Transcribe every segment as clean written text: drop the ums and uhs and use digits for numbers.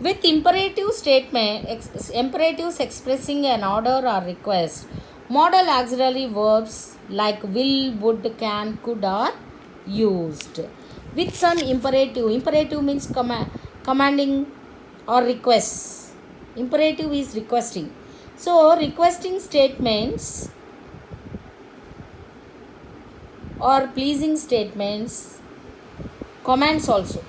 With imperative statement, imperatives expressing an order or request, modal auxiliary verbs like will, would, can, could are used. With some imperative means commanding or requests. Imperative is requesting. So, requesting statements or pleasing statements, commands also.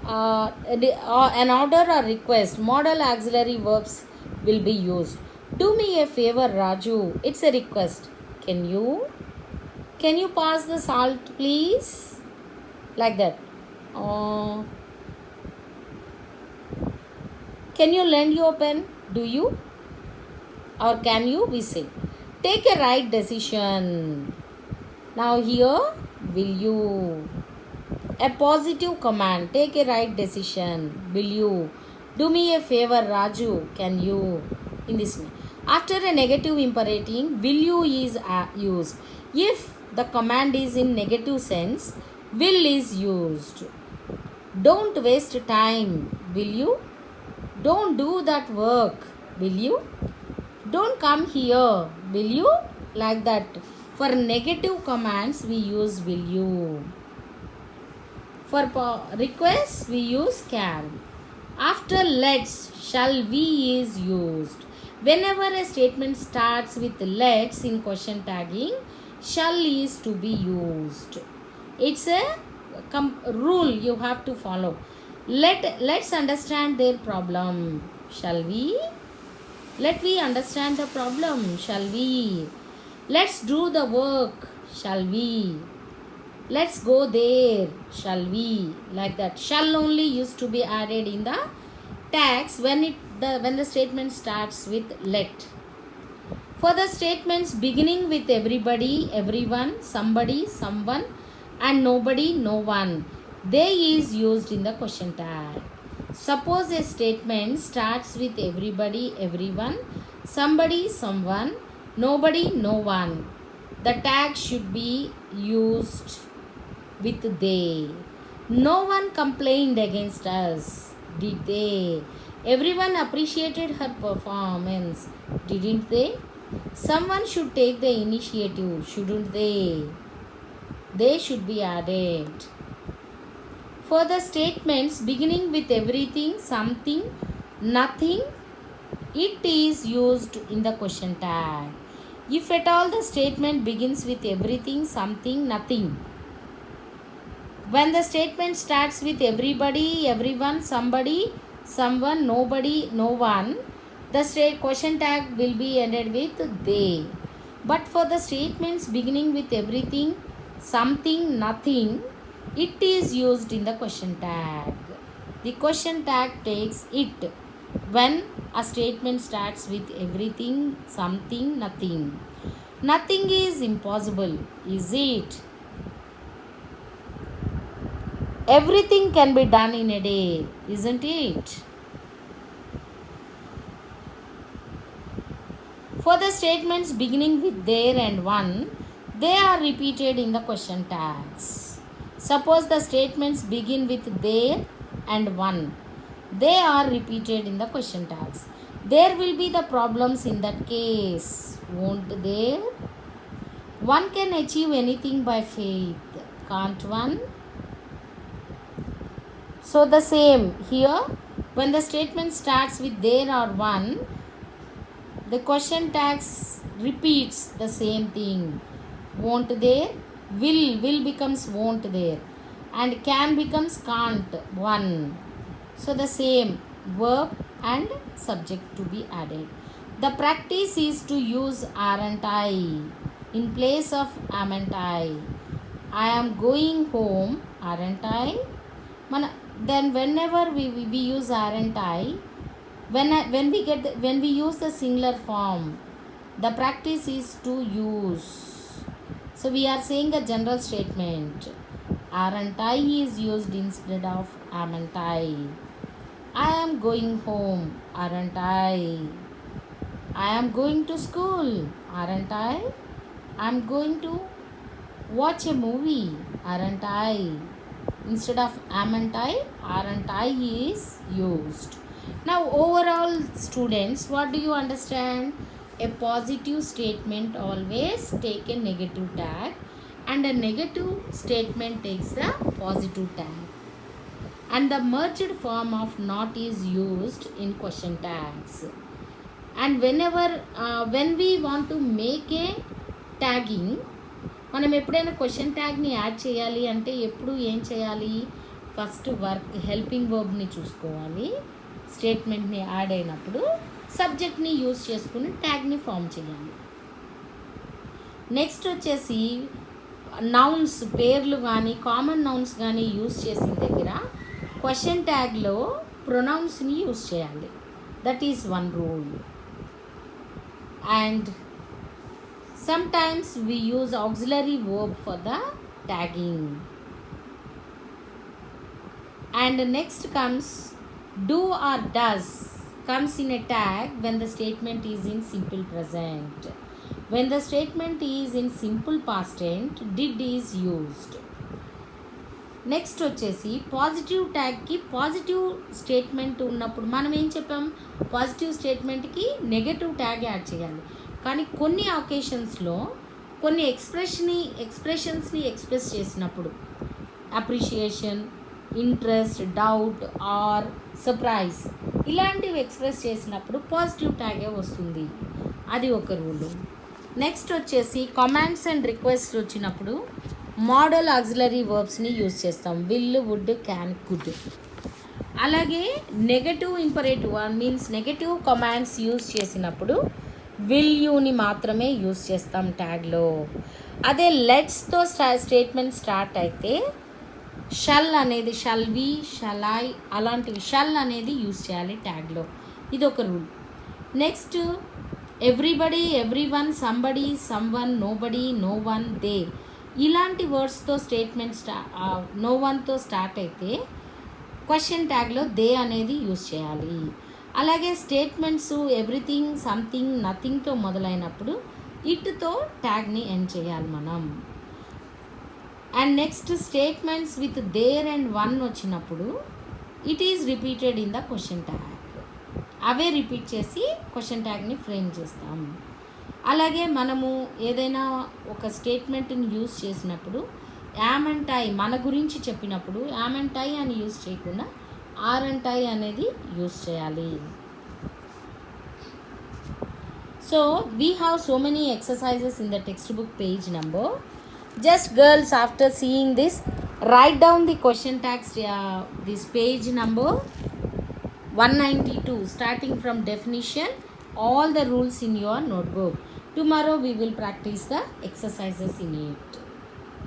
An order or request, modal auxiliary verbs will be used. Do me a favor, Raju. It's a request. Can you pass the salt, please? Like that. Can you lend your pen? Do you? Or can you? We say. Take a right decision. Now here, will you? A positive command. Take a right decision. Will you? Do me a favor, Raju. Can you? In this way. After a negative imperative, will you is used. If the command is in negative sense, will is used. Don't waste time. Will you? Don't do that work. Will you? Don't come here. Will you? Like that. For negative commands, we use will you. For requests, we use can. After let's, shall we is used. Whenever a statement starts with let's in question tagging, shall is to be used. It's a rule you have to follow. Let's understand their problem. Shall we? Let we understand the problem. Shall we? Let's do the work. Shall we? Let's go there. Shall we? Like that. Shall only used to be added in the tags when the statement starts with let. For the statements beginning with everybody, everyone, somebody, someone, and nobody, no one, they is used in the question tag. Suppose a statement starts with everybody, everyone, somebody, someone, nobody, no one. The tag should be used with they. No one complained against us, did they? Everyone appreciated her performance, didn't they? Someone should take the initiative, shouldn't they? They should be added. For the statements beginning with everything, something, nothing, it is used in the question tag. If at all the statement begins with everything, something, nothing. When the statement starts with everybody, everyone, somebody, someone, nobody, no one, the question tag will be ended with they. But for the statements beginning with everything, something, nothing, it is used in the question tag. The question tag takes it when a statement starts with everything, something, nothing. Nothing is impossible, is it? Everything can be done in a day, isn't it? For the statements beginning with there and one, they are repeated in the question tags. Suppose the statements begin with there and one. They are repeated in the question tags. There will be the problems in that case, won't there? One can achieve anything by faith, can't one? So the same here, when the statement starts with there or one, the question tags repeats the same thing. Won't there? Will becomes won't there. And can becomes can't, one. So the same verb and subject to be added. The practice is to use aren't I in place of amn't I. I am going home, aren't I? Then whenever we use aren't I, when we use the singular form, the practice is to use. So we are saying a general statement. Aren't I is used instead of amn't I. I am going home, aren't I? I am going to school, aren't I? I am going to watch a movie, aren't I? Instead of am and I, are and I is used. Now overall students, what do you understand? A positive statement always take a negative tag, and a negative statement takes the positive tag, and the merged form of not is used in question tags. And when we want to make a tagging, మనం ఎప్పుడైనా question ట్యాగ్ని add చేయాలి అంటే ఎప్పుడు ఏం చేయాలి? First work helping వర్బ్ని చూసుకోవాలి. స్టేట్మెంట్ని add అయినప్పుడు సబ్జెక్ట్ని యూజ్ చేసుకుని ట్యాగ్ని ఫామ్ చేయాలి. నెక్స్ట్ వచ్చేసి నౌన్స్, పేర్లు కానీ కామన్ నౌన్స్ కానీ యూజ్ చేసిన దగ్గర క్వశ్చన్ ట్యాగ్లో ప్రొనౌన్స్ని యూజ్ చేయాలి. That is one rule. And sometimes we use auxiliary verb for the tagging. And next comes do or does comes in a tag when the statement is in simple present. When the statement is in simple past tense, did is used. Next వచ్చేసి positive ట్యాగ్కి positive statement ఉన్నప్పుడు మనం ఏం చెప్పాం? Positive స్టేట్మెంట్కి negative tag add చేయాలి. కానీ కొన్ని ఒకేషన్స్లో కొన్ని ఎక్స్ప్రెషన్స్ని ఎక్స్ప్రెస్ చేసినప్పుడు appreciation, interest, doubt or surprise ఇలాంటివి ఎక్స్ప్రెస్ చేసినప్పుడు పాజిటివ్ ట్యాగే వస్తుంది. అది ఒక రూలు. నెక్స్ట్ వచ్చేసి కమాండ్స్ అండ్ రిక్వెస్ట్ వచ్చినప్పుడు మోడల్ ఆక్సిలరీ వర్బ్స్ని యూజ్ చేస్తాం. Will, would, can, could. అలాగే negative imperative means negative commands use చేసినప్పుడు విల్ యూని మాత్రమే యూజ్ చేస్తాం ట్యాగ్లో. అదే లెట్స్తో స్టేట్మెంట్ స్టార్ట్ అయితే షల్ అనేది షల్ వి, షల్ ఐ అలాంటివి షల్ అనేది యూజ్ చేయాలి ట్యాగ్లో. ఇది ఒక rule. Next everybody, everyone, somebody, someone, nobody, no one, they ఇలాంటి వర్డ్స్తో స్టేట్మెంట్ నో వన్తో స్టార్ట్ అయితే క్వశ్చన్ ట్యాగ్లో దే అనేది యూజ్ చేయాలి. అలాగే స్టేట్మెంట్స్ ఎవ్రీథింగ్, సంథింగ్, నథింగ్తో మొదలైనప్పుడు ఇట్తో ట్యాగ్ని ఎండ్ చేయాలి మనం. And next statements with there and one వచ్చినప్పుడు it is repeated in the question tag. అవే రిపీట్ చేసి క్వశ్చన్ ట్యాగ్ని ఫ్రేమ్ చేస్తాం. అలాగే మనము ఏదైనా ఒక స్టేట్మెంట్ని యూజ్ చేసినప్పుడు యామ్ అండ్ ఐ మన గురించి చెప్పినప్పుడు యామ్ అండ్ ఐ అని యూజ్ చేయకుండా ఆర్ అండ్ ఐ అనేది యూజ్ చేయాలి. So we have so many exercises in the text book page number. Just girls, after seeing this, write down the question tags, this page number 192 starting from definition, all the rules in your notebook. Tomorrow we will practice the exercises in it.